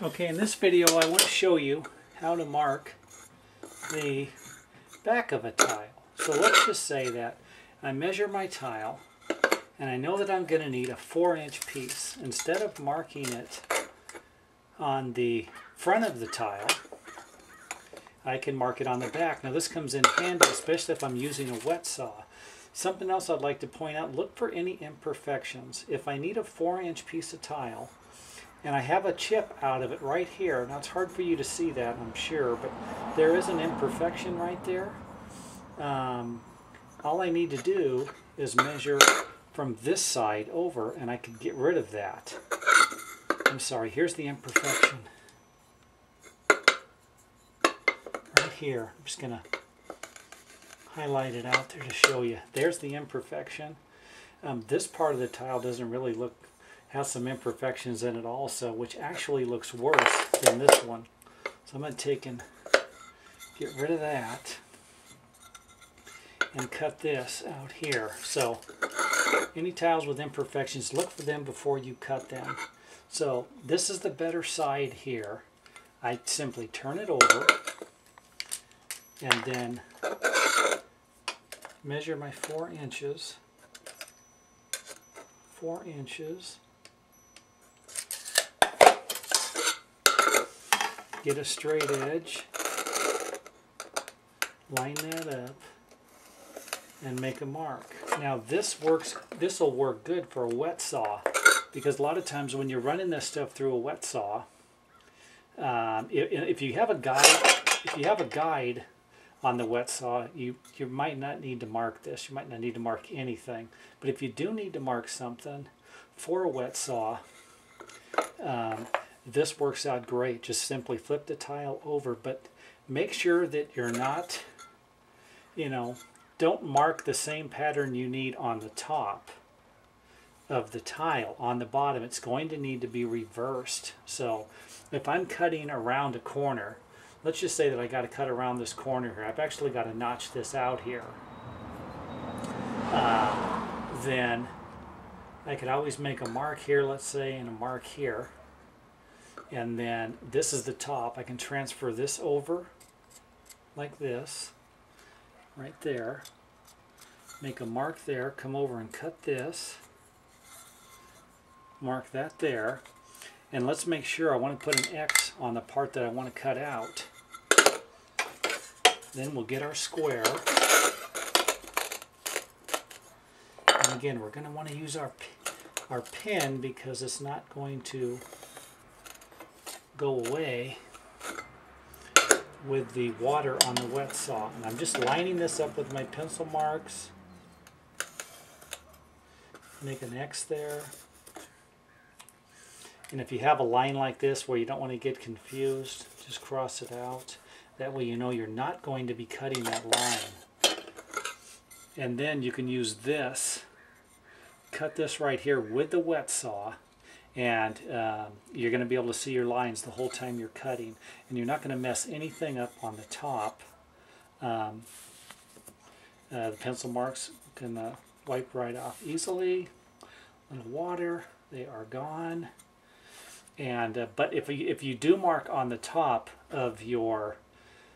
Okay, in this video I want to show you how to mark the back of a tile. So let's just say that I measure my tile and I know that I'm going to need a 4-inch piece. Instead of marking it on the front of the tile, I can mark it on the back. Now this comes in handy, especially if I'm using a wet saw. Something else I'd like to point out, look for any imperfections. If I need a 4-inch piece of tile, and I have a chip out of it right here. Now it's hard for you to see that, I'm sure, but there is an imperfection right there. All I need to do is measure from this side over, and I can get rid of that. I'm sorry, here's the imperfection. Right here. I'm just going to highlight it out there to show you. There's the imperfection. This part of the tile doesn't really has some imperfections in it also, which actually looks worse than this one. So I'm going to take and get rid of that and cut this out here. So any tiles with imperfections, look for them before you cut them. So this is the better side here. I simply turn it over and then measure my 4 inches. 4 inches. Get a straight edge, line that up, and make a mark. Now this will work good for a wet saw, because a lot of times when you're running this stuff through a wet saw, if you have a guide on the wet saw, you might not need to mark this. You might not need to mark anything. But if you do need to mark something for a wet saw, this works out great. Just simply flip the tile over, but make sure that you're not, don't mark the same pattern you need on the top of the tile. On the bottom, it's going to need to be reversed. So if I'm cutting around a corner, let's just say that I got to cut around this corner here. I've actually got to notch this out here. Then I could always make a mark here, let's say, and a mark here. And then this is the top. I can transfer this over like this, right there. Make a mark there, come over and cut this. Mark that there. And let's make sure I want to put an X on the part that I want to cut out. Then we'll get our square. And again, we're going to want to use our pen because it's not going to go away with the water on the wet saw. And I'm just lining this up with my pencil marks. Make an X there. And if you have a line like this where you don't want to get confused, just cross it out. That way you know you're not going to be cutting that line. And then you can use this, cut this right here with the wet saw, and you're going to be able to see your lines the whole time you're cutting. And you're not going to mess anything up on the top. The pencil marks can wipe right off easily. A little water, they are gone. And but if you do mark on the top of your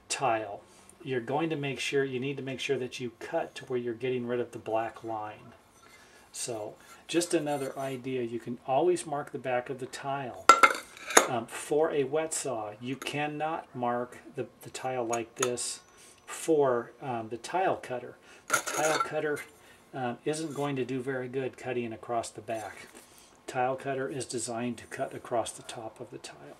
tile, you're going to make sure, you need to make sure that you cut to where you're getting rid of the black line. So just another idea, you can always mark the back of the tile. For a wet saw, you cannot mark the tile like this for the tile cutter. The tile cutter isn't going to do very good cutting across the back. Tile cutter is designed to cut across the top of the tile.